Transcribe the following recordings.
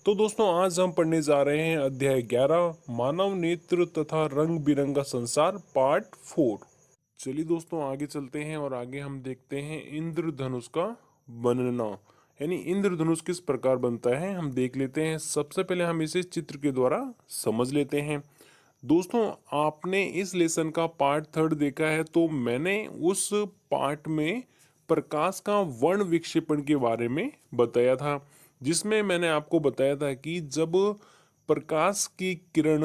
तो दोस्तों आज हम पढ़ने जा रहे हैं अध्याय 11 मानव नेत्र तथा रंग बिरंगा संसार पार्ट 4। चलिए दोस्तों आगे चलते हैं और आगे हम देखते हैं इंद्रधनुष का बनना, यानी इंद्रधनुष किस प्रकार बनता है हम देख लेते हैं। सबसे पहले हम इसे चित्र के द्वारा समझ लेते हैं। दोस्तों आपने इस लेसन का पार्ट 3 देखा है, तो मैंने उस पार्ट में प्रकाश का वर्ण विक्षेपण के बारे में बताया था, जिसमें मैंने आपको बताया था कि जब प्रकाश की किरण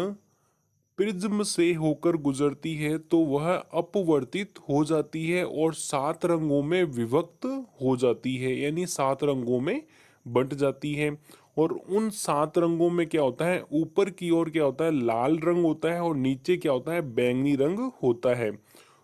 प्रिज्म से होकर गुजरती है तो वह अपवर्तित हो जाती है और 7 रंगों में विभक्त हो जाती है, यानी 7 रंगों में बंट जाती है। और उन 7 रंगों में क्या होता है, ऊपर की ओर क्या होता है, लाल रंग होता है और नीचे क्या होता है, बैंगनी रंग होता है।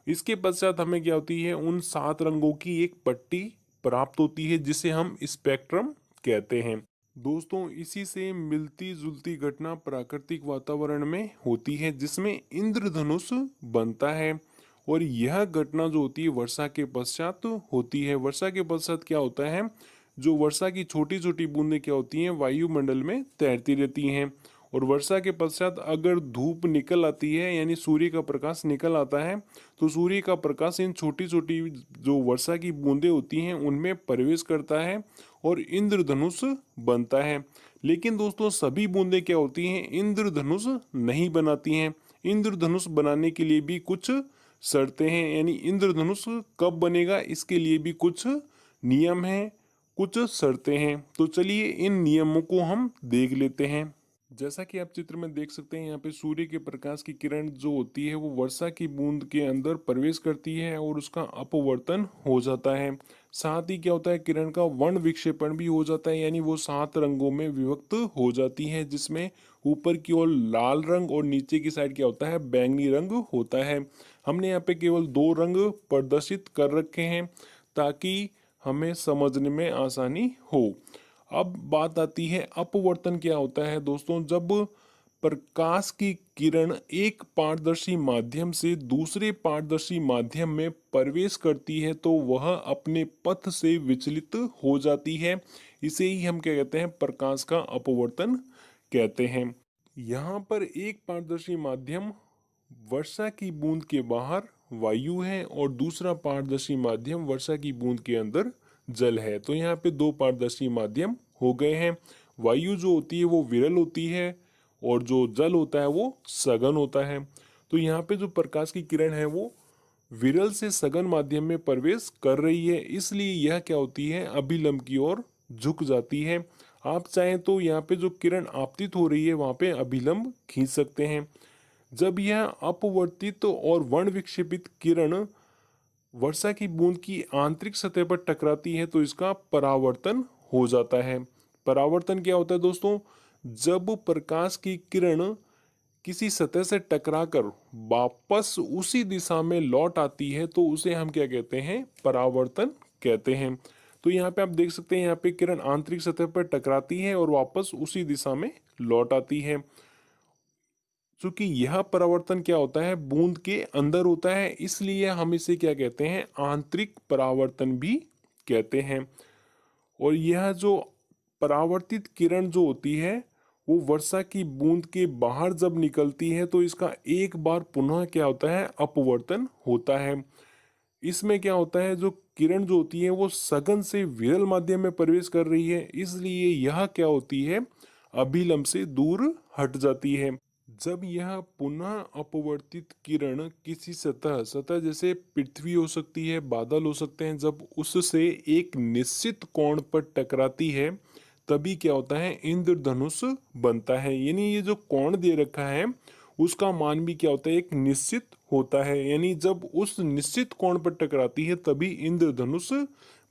इसके पश्चात हमें क्या होती है, उन 7 रंगों की एक पट्टी प्राप्त होती है जिसे हम स्पेक्ट्रम कहते हैं। दोस्तों इसी से मिलती जुलती घटना प्राकृतिक वातावरण में होती है जिसमें इंद्रधनुष बनता है। और यह घटना जो होती है वर्षा के पश्चात होती है। वर्षा के पश्चात क्या होता है, जो वर्षा की छोटी छोटी बूंदें क्या होती हैं, वायुमंडल में तैरती रहती हैं। और वर्षा के पश्चात अगर धूप निकल आती है, यानी सूर्य का प्रकाश निकल आता है, तो सूर्य का प्रकाश इन छोटी छोटी जो वर्षा की बूंदें होती हैं उनमें प्रवेश करता है और इंद्रधनुष बनता है। लेकिन दोस्तों सभी बूंदें क्या होती हैं, इंद्रधनुष नहीं बनाती हैं। इंद्रधनुष बनाने के लिए भी कुछ शर्तें हैं, यानी इंद्रधनुष कब बनेगा इसके लिए भी कुछ नियम हैं, कुछ शर्तें हैं। तो चलिए इन नियमों को हम देख लेते हैं। जैसा कि आप चित्र में देख सकते हैं, यहाँ पे सूर्य के प्रकाश की किरण जो होती है वो वर्षा की बूंद के अंदर प्रवेश करती है और उसका अपवर्तन हो जाता है। साथ ही क्या होता है, किरण का वर्ण विक्षेपण भी हो जाता है, यानी वो 7 रंगों में विभक्त हो जाती है, जिसमें ऊपर की ओर लाल रंग और नीचे की साइड क्या होता है, बैंगनी रंग होता है। हमने यहाँ पे केवल 2 रंग प्रदर्शित कर रखे हैं ताकि हमें समझने में आसानी हो। अब बात आती है अपवर्तन क्या होता है। दोस्तों जब प्रकाश की किरण एक पारदर्शी माध्यम से दूसरे पारदर्शी माध्यम में प्रवेश करती है तो वह अपने पथ से विचलित हो जाती है। इसे ही हम क्या कहते हैं, प्रकाश का अपवर्तन कहते हैं। यहाँ पर एक पारदर्शी माध्यम वर्षा की बूंद के बाहर वायु है और दूसरा पारदर्शी माध्यम वर्षा की बूंद के अंदर जल है। तो यहाँ पे 2 पारदर्शी माध्यम हो गए हैं। वायु जो होती है वो विरल होती है और जो जल होता है वो सघन होता है। तो यहाँ पे जो प्रकाश की किरण है वो विरल से सघन माध्यम में प्रवेश कर रही है, इसलिए यह क्या होती है, अभिलंब की ओर झुक जाती है। आप चाहें तो यहाँ पे जो किरण आपतित हो रही है वहां पे अभिलंब खींच सकते हैं। जब यह अपवर्तित और वर्ण विक्षेपित किरण वर्षा की बूंद की आंतरिक सतह पर टकराती है तो इसका परावर्तन हो जाता है। परावर्तन क्या होता है दोस्तों, जब प्रकाश की किरण किसी सतह से टकराकर वापस उसी दिशा में लौट आती है तो उसे हम क्या कहते हैं, परावर्तन कहते हैं। तो यहाँ पे आप देख सकते हैं, यहाँ पे किरण आंतरिक सतह पर टकराती है और वापस उसी दिशा में लौट आती है। चूंकि यह परावर्तन क्या होता है, बूंद के अंदर होता है, इसलिए हम इसे क्या कहते हैं, आंतरिक परावर्तन भी कहते हैं। और यह जो परावर्तित किरण जो होती है वो वर्षा की बूंद के बाहर जब निकलती है तो इसका एक बार पुनः क्या होता है, अपवर्तन होता है। इसमें क्या होता है, जो किरण जो होती है वो सघन से विरल माध्यम में प्रवेश कर रही है, इसलिए यह क्या होती है, अभिलंब से दूर हट जाती है। जब यह पुनः अपवर्तित किरण किसी सतह सतह जैसे पृथ्वी हो सकती है, बादल हो सकते हैं, जब उससे एक निश्चित कोण पर टकराती है तभी क्या होता है, इंद्रधनुष बनता है। यानी ये जो कोण दे रखा है उसका मान भी क्या होता है, एक निश्चित होता है। यानी जब उस निश्चित कोण पर टकराती है तभी इंद्रधनुष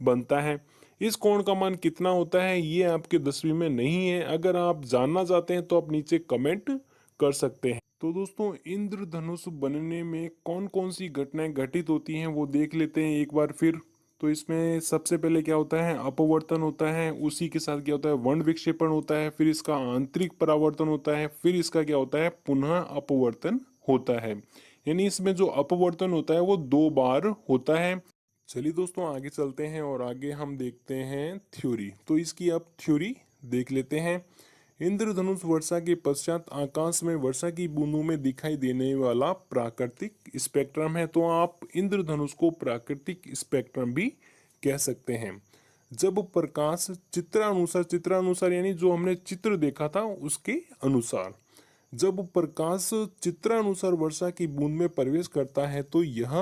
बनता है। इस कोण का मान कितना होता है ये आपके 10वीं में नहीं है, अगर आप जानना चाहते हैं तो आप नीचे कमेंट कर सकते हैं। तो दोस्तों इंद्रधनुष बनने में कौन कौन सी घटनाएं घटित होती हैं वो देख लेते हैं एक बार फिर। तो इसमें सबसे पहले क्या होता है, अपवर्तन होता है, उसी के साथ क्या होता है, वर्ण विक्षेपण होता है, फिर इसका आंतरिक परावर्तन होता है, फिर इसका क्या होता है, पुनः अपवर्तन होता है। यानी इसमें जो अपवर्तन होता है वो 2 बार होता है। चलिए दोस्तों आगे चलते हैं और आगे हम देखते हैं थ्योरी। तो इसकी अब थ्योरी देख लेते हैं। इंद्रधनुष वर्षा के पश्चात आकाश में वर्षा की बूंदों में दिखाई देने वाला प्राकृतिक स्पेक्ट्रम है। तो आप इंद्रधनुष को प्राकृतिक स्पेक्ट्रम भी कह सकते हैं। जब प्रकाश चित्रानुसार यानी जो हमने चित्र देखा था उसके अनुसार, जब प्रकाश चित्रानुसार वर्षा की बूंद में प्रवेश करता है तो यह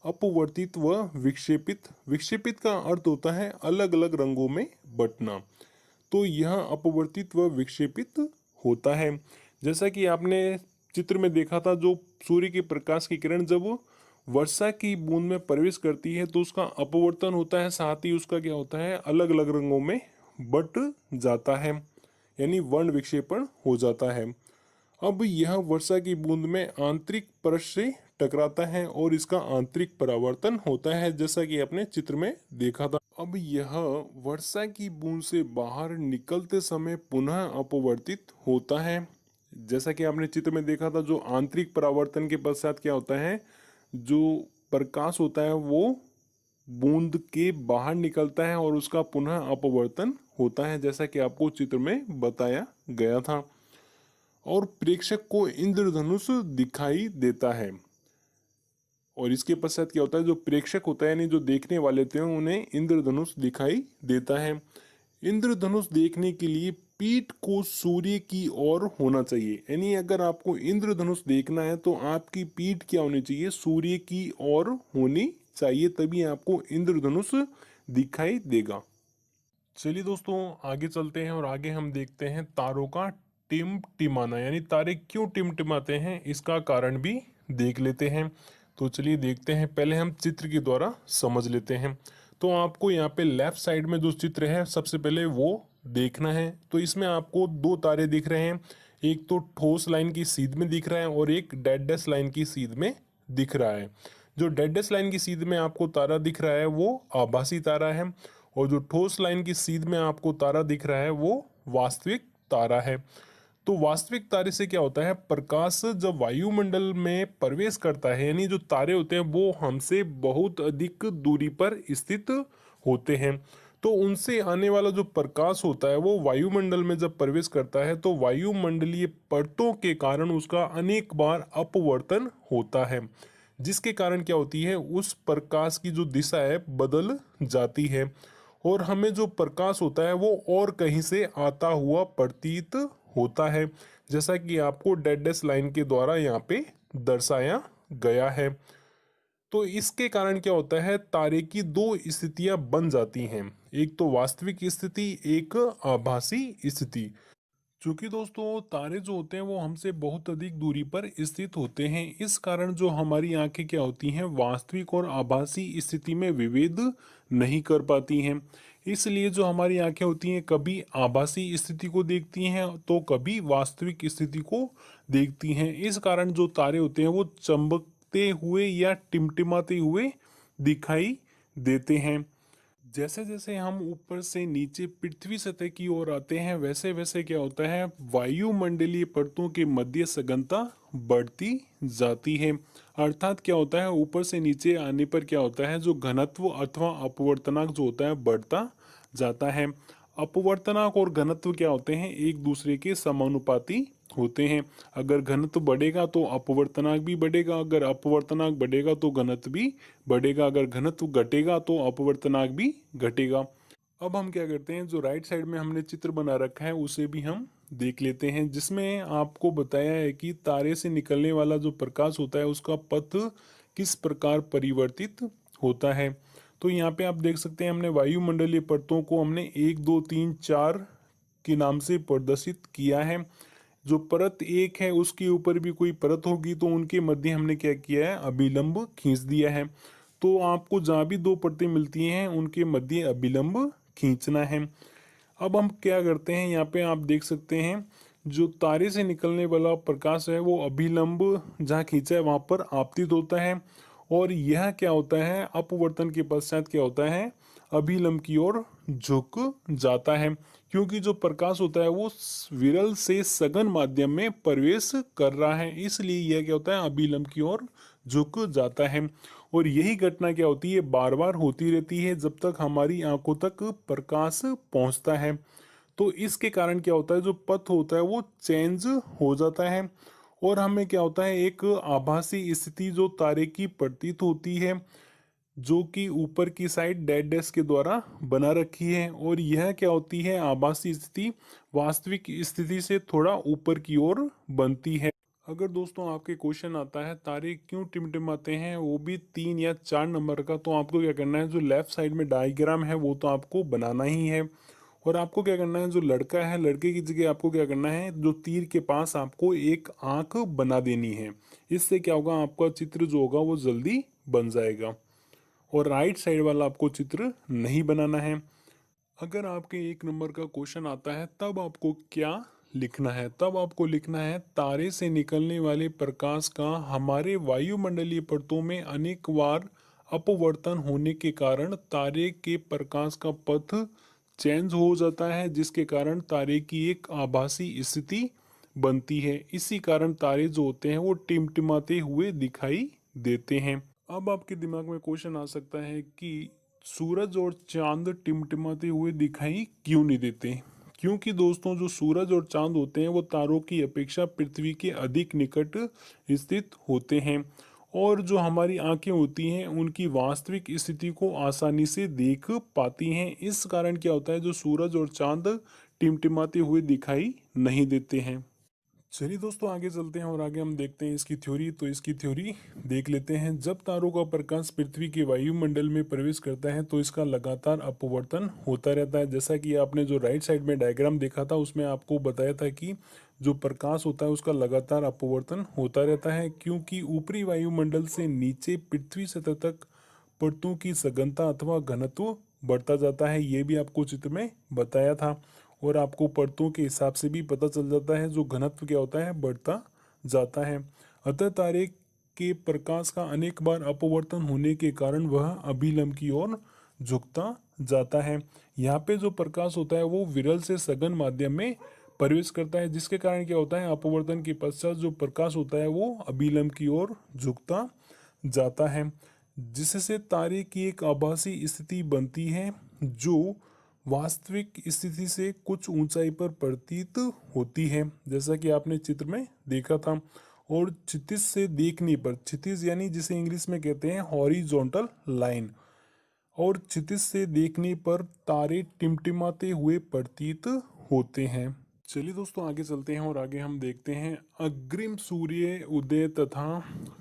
अपवर्तित व विक्षेपित का अर्थ होता है अलग अलग रंगों में बंटना। तो यह अपवर्तित व विक्षेपित होता है। जैसा कि आपने चित्र में देखा था, जो सूर्य के प्रकाश की किरण जब वर्षा की बूंद में प्रवेश करती है तो उसका अपवर्तन होता है, साथ ही उसका क्या होता है, अलग अलग रंगों में बट जाता है, यानी वर्ण विक्षेपण हो जाता है। अब यह वर्षा की बूंद में आंतरिक परत से टकराता है और इसका आंतरिक परावर्तन होता है, जैसा कि आपने चित्र में देखा था। अब यह वर्षा की बूंद से बाहर निकलते समय पुनः अपवर्तित होता है। जैसा कि आपने चित्र में देखा था, जो आंतरिक परावर्तन के पश्चात क्या होता है, जो प्रकाश होता है वो बूंद के बाहर निकलता है और उसका पुनः अपवर्तन होता है, जैसा कि आपको चित्र में बताया गया था। और प्रेक्षक को इंद्रधनुष दिखाई देता है। और इसके पश्चात क्या होता है, जो प्रेक्षक होता है यानी जो देखने वाले थे उन्हें इंद्रधनुष दिखाई देता है। इंद्रधनुष देखने के लिए पीठ को सूर्य की ओर होना चाहिए, यानी अगर आपको इंद्रधनुष देखना है तो आपकी पीठ क्या होनी चाहिए, सूर्य की ओर होनी चाहिए, तभी आपको इंद्रधनुष दिखाई देगा। चलिए दोस्तों आगे चलते हैं और आगे हम देखते हैं तारों का टिमटिमाना, यानी तारे क्यों टिमटिमाते हैं इसका कारण भी देख लेते हैं। तो चलिए देखते हैं, पहले हम चित्र के द्वारा समझ लेते हैं। तो आपको यहाँ पे लेफ्ट साइड में जो चित्र है सबसे पहले वो देखना है। तो इसमें आपको दो तारे दिख रहे हैं, एक तो ठोस लाइन की सीध में दिख रहा है और एक डेड डैश लाइन की सीध में दिख रहा है। जो डेड डैश लाइन की सीध में आपको तारा दिख रहा है वो आभासी तारा है, और जो ठोस लाइन की सीध में आपको तारा दिख रहा है वो वास्तविक तारा है। तो वास्तविक तारे से क्या होता है, प्रकाश जब वायुमंडल में प्रवेश करता है, यानी जो तारे होते हैं वो हमसे बहुत अधिक दूरी पर स्थित होते हैं, तो उनसे आने वाला जो प्रकाश होता है वो वायुमंडल में जब प्रवेश करता है तो वायुमंडलीय परतों के कारण उसका अनेक बार अपवर्तन होता है, जिसके कारण क्या होती है, उस प्रकाश की जो दिशा है बदल जाती है और हमें जो प्रकाश होता है वो और कहीं से आता हुआ प्रतीत होता है, जैसा कि आपको डेड डैश लाइन के द्वारा यहाँ पे दर्शाया गया है। तो इसके कारण क्या होता है, तारे की दो स्थितियां बन जाती हैं, एक तो वास्तविक स्थिति, एक आभासी स्थिति। चूंकि दोस्तों तारे जो होते हैं वो हमसे बहुत अधिक दूरी पर स्थित होते हैं, इस कारण जो हमारी आंखें क्या होती हैं, वास्तविक और आभासी स्थिति में विभेद नहीं कर पाती हैं। इसलिए जो हमारी आंखें होती हैं कभी आभासी स्थिति को देखती हैं तो कभी वास्तविक स्थिति को देखती हैं। इस कारण जो तारे होते हैं वो चमकते हुए या टिमटिमाते हुए दिखाई देते हैं। जैसे जैसे हम ऊपर से नीचे पृथ्वी सतह की ओर आते हैं वैसे वैसे क्या होता है, वायुमंडलीय परतों के मध्य सघनता बढ़ती जाती है। अर्थात क्या होता है, ऊपर से नीचे आने पर क्या होता है, जो घनत्व अथवा अपवर्तनांक जो होता है बढ़ता जाता है। अपवर्तनांक और घनत्व क्या होते हैं, एक दूसरे के समानुपाती होते हैं। अगर घनत्व बढ़ेगा तो अपवर्तनांक भी बढ़ेगा, अगर अपवर्तनांक बढ़ेगा तो घनत्व भी बढ़ेगा, अगर घनत्व घटेगा तो अपवर्तनांक भी घटेगा। अब हम क्या करते हैं, जो राइट साइड में हमने चित्र बना रखा है उसे भी हम देख लेते हैं, जिसमें आपको बताया है कि तारे से निकलने वाला जो प्रकाश होता है उसका पथ किस प्रकार परिवर्तित होता है। तो यहाँ पे आप देख सकते हैं हमने वायुमंडलीय परतों को हमने 1 2 3 4 के नाम से प्रदर्शित किया है। जो परत एक है उसके ऊपर भी कोई परत होगी तो उनके मध्य हमने क्या किया है, अभिलंब खींच दिया है। तो आपको जहाँ भी दो परतें मिलती हैं उनके मध्य अभिलंब खींचना है। अब हम क्या करते हैं, यहाँ पे आप देख सकते हैं जो तारे से निकलने वाला प्रकाश है वो अभिलंब जहाँ खींचा है वहाँ पर आपतित होता है, और यह क्या होता है, अपवर्तन के पश्चात क्या होता है, अभिलंब की ओर झुक जाता है, क्योंकि जो प्रकाश होता है वो विरल से सघन माध्यम में प्रवेश कर रहा है, इसलिए यह क्या होता है, अभिलंब की ओर झुक जाता है। और यही घटना क्या होती है, बार बार होती रहती है जब तक हमारी आंखों तक प्रकाश पहुंचता है। तो इसके कारण क्या होता है, जो पथ होता है वो चेंज हो जाता है और हमें क्या होता है, एक आभासी स्थिति जो तारे की प्रतीत होती है, जो कि ऊपर की साइड डेड डैश के द्वारा बना रखी है। और यह क्या होती है, आभासी स्थिति वास्तविक स्थिति से थोड़ा ऊपर की ओर बनती है। अगर दोस्तों आपके क्वेश्चन आता है तारे क्यों टिमटिमाते हैं, वो भी 3 या 4 नंबर का, तो आपको क्या करना है, जो लेफ्ट साइड में डायग्राम है वो तो आपको बनाना ही है। और आपको क्या करना है, जो लड़का है लड़के की जगह आपको क्या करना है, जो तीर के पास आपको एक आंख बना देनी है। इससे क्या होगा, आपका चित्र जो होगा वो जल्दी बन जाएगा। और राइट साइड वाला आपको चित्र नहीं बनाना है। अगर आपके 1 नंबर का क्वेश्चन आता है तब आपको क्या लिखना है, तब आपको लिखना है तारे से निकलने वाले प्रकाश का हमारे वायुमंडलीय परतों में अनेक बार अपवर्तन होने के कारण तारे के प्रकाश का पथ चेंज हो जाता है, जिसके कारण तारे की एक आभासी स्थिति बनती है। इसी कारण तारे जो होते हैं वो टिमटिमाते हुए दिखाई देते हैं। अब आपके दिमाग में क्वेश्चन आ सकता है कि सूरज और चांद टिमटिमाते हुए दिखाई क्यों नहीं देते। क्योंकि दोस्तों जो सूरज और चांद होते हैं वो तारों की अपेक्षा पृथ्वी के अधिक निकट स्थित होते हैं और जो हमारी आंखें होती हैं उनकी वास्तविक स्थिति को आसानी से देख पाती हैं। इस कारण क्या होता है, जो सूरज और चांद टिमटिमाते हुए दिखाई नहीं देते हैं। चलिए दोस्तों आगे चलते हैं और आगे हम देखते हैं इसकी थ्योरी। तो इसकी थ्योरी देख लेते हैं। जब तारों का प्रकाश पृथ्वी के वायुमंडल में प्रवेश करता है तो इसका लगातार अपवर्तन होता रहता है। जैसा कि आपने जो राइट साइड में डायग्राम देखा था उसमें आपको बताया था कि जो प्रकाश होता है उसका लगातार अपवर्तन होता रहता है, क्योंकि ऊपरी वायुमंडल से नीचे पृथ्वी सतह तक परतों की सघनता अथवा घनत्व बढ़ता जाता है। ये भी आपको चित्र में बताया था और आपको परतों के हिसाब से भी पता चल जाता है जो घनत्व क्या होता है बढ़ता जाता है। अतः तारे के प्रकाश का अनेक बार अपवर्तन होने के कारण वह अभिलंब की ओर झुकता जाता है। यहाँ पे जो प्रकाश होता है वो विरल से सघन माध्यम में प्रवेश करता है, जिसके कारण क्या होता है, अपवर्तन के पश्चात जो प्रकाश होता है वो अभिलंब की ओर झुकता जाता है, जिससे तारे की एक आभासी स्थिति बनती है जो वास्तविक स्थिति से कुछ ऊंचाई पर प्रतीत होती है, जैसा कि आपने चित्र में देखा था। और क्षितिज से देखने पर, क्षितिज यानी जिसे इंग्लिश में कहते हैं हॉरिजॉन्टल लाइन, और क्षितिज से देखने पर तारे टिमटिमाते हुए प्रतीत होते हैं। चलिए दोस्तों आगे चलते हैं और आगे हम देखते हैं अग्रिम सूर्य उदय तथा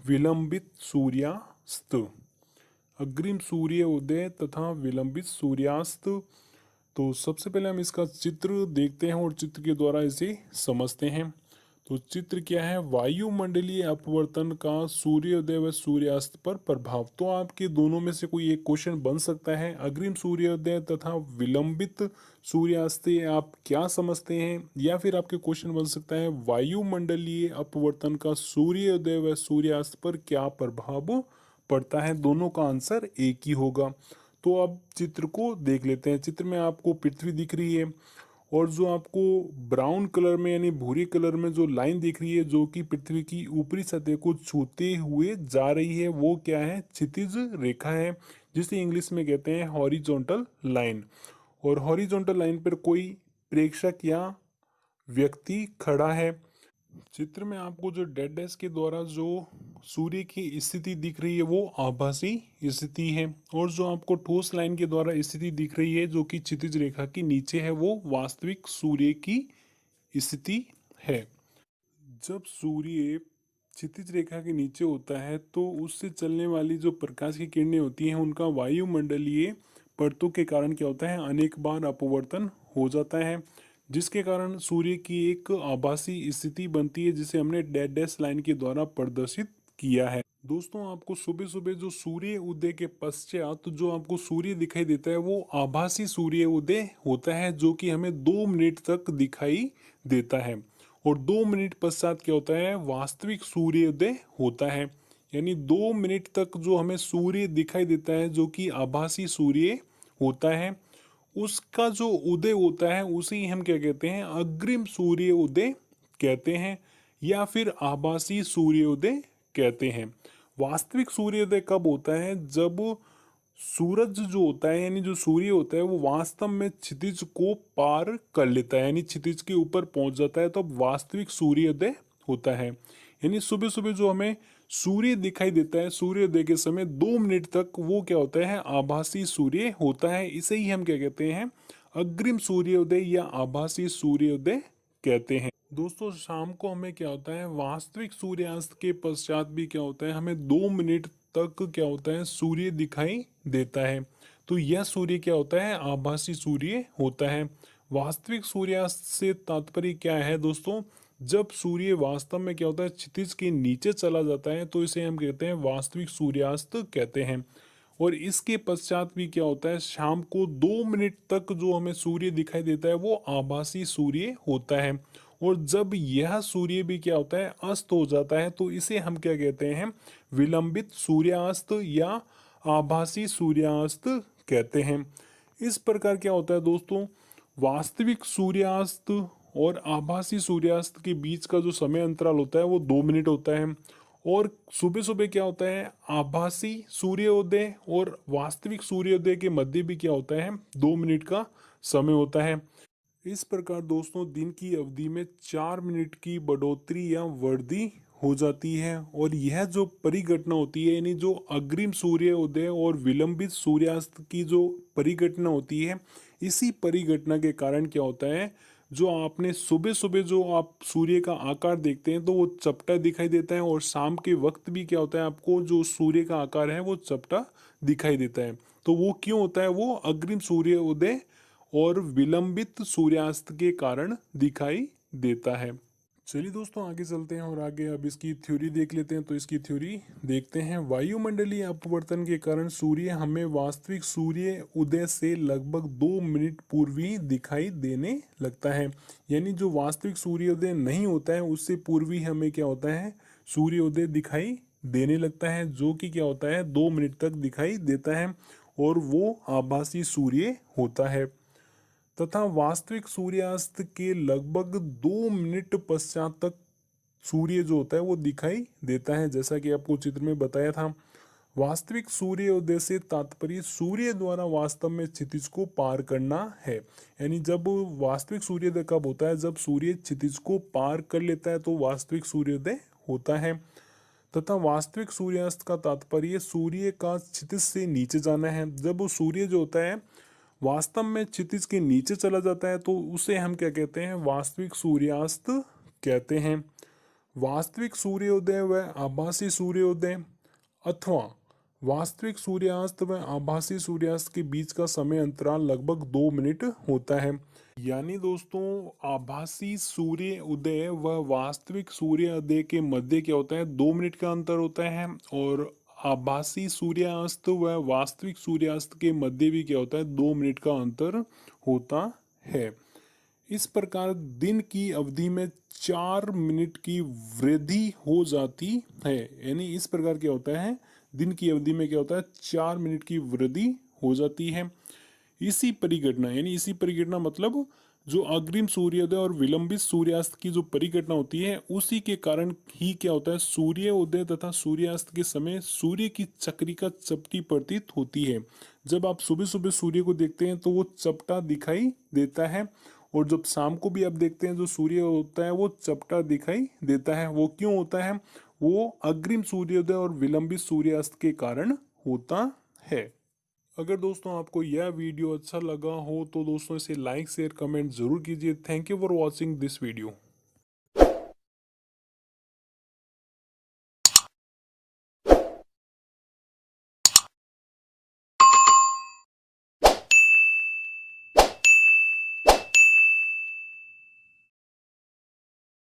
विलंबित सूर्यास्त। अग्रिम सूर्य उदय तथा विलंबित सूर्यास्त। तो सबसे पहले हम इसका चित्र देखते हैं और चित्र के द्वारा इसे समझते हैं। तो चित्र क्या है, वायुमंडलीय अपवर्तन का सूर्योदय व सूर्यास्त पर प्रभाव। तो आपके दोनों में से कोई एक क्वेश्चन बन सकता है, अग्रिम सूर्योदय तथा विलंबित सूर्यास्त आप क्या समझते हैं, या फिर आपके क्वेश्चन बन सकता है वायुमंडलीय अपवर्तन का सूर्योदय व सूर्यास्त पर क्या प्रभाव पड़ता है। दोनों का आंसर एक ही होगा। तो अब चित्र को देख लेते हैं। चित्र में आपको पृथ्वी दिख रही है और जो आपको ब्राउन कलर में यानी भूरे कलर में जो लाइन दिख रही है जो कि पृथ्वी की ऊपरी सतह को छूते हुए जा रही है, वो क्या है, क्षितिज रेखा है, जिसे इंग्लिश में कहते हैं हॉरिजॉन्टल लाइन। और हॉरिजॉन्टल लाइन पर कोई प्रेक्षक या व्यक्ति खड़ा है। चित्र में आपको जो डेड डैश के द्वारा जो सूर्य की स्थिति दिख रही है वो आभासी स्थिति है, और जो आपको ठोस लाइन के द्वारा स्थिति दिख रही है जो कि क्षितिज रेखा के नीचे है वो वास्तविक सूर्य की स्थिति है। जब सूर्य क्षितिज रेखा के नीचे होता है तो उससे चलने वाली जो प्रकाश की किरणें होती हैं उनका वायुमंडलीय परतों के कारण क्या होता है, अनेक बार अपवर्तन हो जाता है, जिसके कारण सूर्य की एक आभासी स्थिति बनती है जिसे हमने डेड डैश लाइन के द्वारा प्रदर्शित किया है। दोस्तों आपको सुबह सुबह जो सूर्य उदय के पश्चात जो आपको सूर्य दिखाई देता है वो आभासी सूर्य उदय होता है, जो कि हमें 2 मिनट तक दिखाई देता है। और 2 मिनट पश्चात क्या होता है, वास्तविक सूर्योदय होता है। यानी 2 मिनट तक जो हमें सूर्य दिखाई देता है जो कि आभासी सूर्य होता है, उसका जो उदय होता है उसे ही हम क्या कहते हैं, अग्रिम सूर्योदय कहते हैं या फिर आभासी सूर्योदय कहते हैं। वास्तविक सूर्योदय कब होता है, जब सूरज जो होता है यानी जो सूर्य होता है वो वास्तव में क्षितिज को पार कर लेता है, यानी क्षितिज के ऊपर पहुंच जाता है, तो अब वास्तविक सूर्योदय होता है। यानी सुबह सुबह जो हमें सूर्य दिखाई देता है, सूर्योदय के समय 2 मिनट तक वो क्या होता है, आभासी सूर्य होता है। इसे ही हम क्या कहते हैं, अग्रिम सूर्योदय या आभासी सूर्योदय कहते हैं। दोस्तों शाम को हमें क्या होता है, वास्तविक सूर्यास्त के पश्चात भी क्या होता है, हमें 2 मिनट तक क्या होता है, सूर्य दिखाई देता है। तो यह सूर्य क्या होता है, आभासी सूर्य होता है। वास्तविक सूर्यास्त से तात्पर्य क्या है दोस्तों, जब सूर्य वास्तव में क्या होता है, क्षितिज के नीचे चला जाता है तो इसे हम कहते हैं वास्तविक सूर्यास्त कहते हैं। और इसके पश्चात भी क्या होता है, शाम को 2 मिनट तक जो हमें सूर्य दिखाई देता है वो आभासी सूर्य होता है। और जब यह सूर्य भी क्या होता है, अस्त हो जाता है, तो इसे हम क्या कहते हैं, विलंबित सूर्यास्त या आभासी सूर्यास्त कहते हैं। इस प्रकार क्या होता है दोस्तों, वास्तविक सूर्यास्त और आभासी सूर्यास्त के बीच का जो समय अंतराल होता है वो 2 मिनट होता है। और सुबह सुबह क्या होता है, आभासी सूर्योदय और वास्तविक सूर्योदय के मध्य भी क्या होता है, 2 मिनट का समय होता है। इस प्रकार दोस्तों दिन की अवधि में 4 मिनट की बढ़ोतरी या वृद्धि हो जाती है। और यह जो परिघटना होती है, यानी जो अग्रिम सूर्योदय और विलंबित सूर्यास्त की जो परिघटना होती है, इसी परिघटना के कारण क्या होता है, जो आपने सुबह सुबह जो आप सूर्य का आकार देखते हैं तो वो चपटा दिखाई देता है, और शाम के वक्त भी क्या होता है, आपको जो सूर्य का आकार है वो चपटा दिखाई देता है। तो वो क्यों होता है, वो अग्रिम सूर्योदय और विलंबित सूर्यास्त के कारण दिखाई देता है। चलिए दोस्तों आगे चलते हैं और आगे अब इसकी थ्योरी देख लेते हैं। तो इसकी थ्योरी देखते हैं। वायुमंडलीय अपवर्तन के कारण सूर्य हमें वास्तविक सूर्य उदय से लगभग 2 मिनट पूर्व ही दिखाई देने लगता है। यानी जो वास्तविक सूर्योदय नहीं होता है उससे पूर्व ही हमें क्या होता है, सूर्योदय दिखाई देने लगता है, जो कि क्या होता है, 2 मिनट तक दिखाई देता है, और वो आभासी सूर्य होता है। तथा वास्तविक सूर्यास्त के लगभग 2 मिनट पश्चात तक सूर्य जो होता है वो दिखाई देता है, जैसा कि आपको चित्र में बताया था। वास्तविक सूर्योदय से तात्पर्य सूर्य द्वारा वास्तव में क्षितिज को पार करना है। यानी जब वास्तविक सूर्योदय कब होता है, जब सूर्य क्षितिज को पार कर लेता है तो वास्तविक सूर्योदय होता है। तथा वास्तविक सूर्यास्त का तात्पर्य सूर्य का क्षितिज से नीचे जाना है। जब वो सूर्य जो होता है वास्तव में क्षितिज के नीचे चला जाता है तो उसे हम क्या कहते हैं, वास्तविक सूर्यास्त कहते हैं। वास्तविक सूर्योदय व आभासी सूर्योदय अथवा वास्तविक सूर्यास्त व आभासी सूर्यास्त के बीच का समय अंतराल लगभग 2 मिनट होता है। यानी दोस्तों आभासी सूर्य उदय व वास्तविक सूर्योदय के मध्य क्या होता है, 2 मिनट का अंतर होता है। और आभासी सूर्यास्त व वास्तविक सूर्यास्त के मध्य भी क्या होता है, 2 मिनट का अंतर होता है। इस प्रकार दिन की अवधि में 4 मिनट की वृद्धि हो जाती है। यानी इस प्रकार क्या होता है, दिन की अवधि में क्या होता है, 4 मिनट की वृद्धि हो जाती है। इसी परिघटना यानी इसी परिघटना मतलब जो अग्रिम सूर्योदय और विलंबित सूर्यास्त की जो परिघटना होती है उसी के कारण ही क्या होता है, सूर्योदय तथा सूर्यास्त के समय सूर्य की चक्रिका चपटी प्रतीत होती है। जब आप सुबह सुबह सूर्य को देखते हैं तो वो चपटा दिखाई देता है, और जब शाम को भी आप देखते हैं जो सूर्य होता है वो चपटा दिखाई देता है। वो क्यों होता है, वो अग्रिम सूर्योदय और विलंबित सूर्यास्त के कारण होता है। अगर दोस्तों आपको यह वीडियो अच्छा लगा हो तो दोस्तों इसे लाइक शेयर कमेंट जरूर कीजिए। Thank you for watching this video.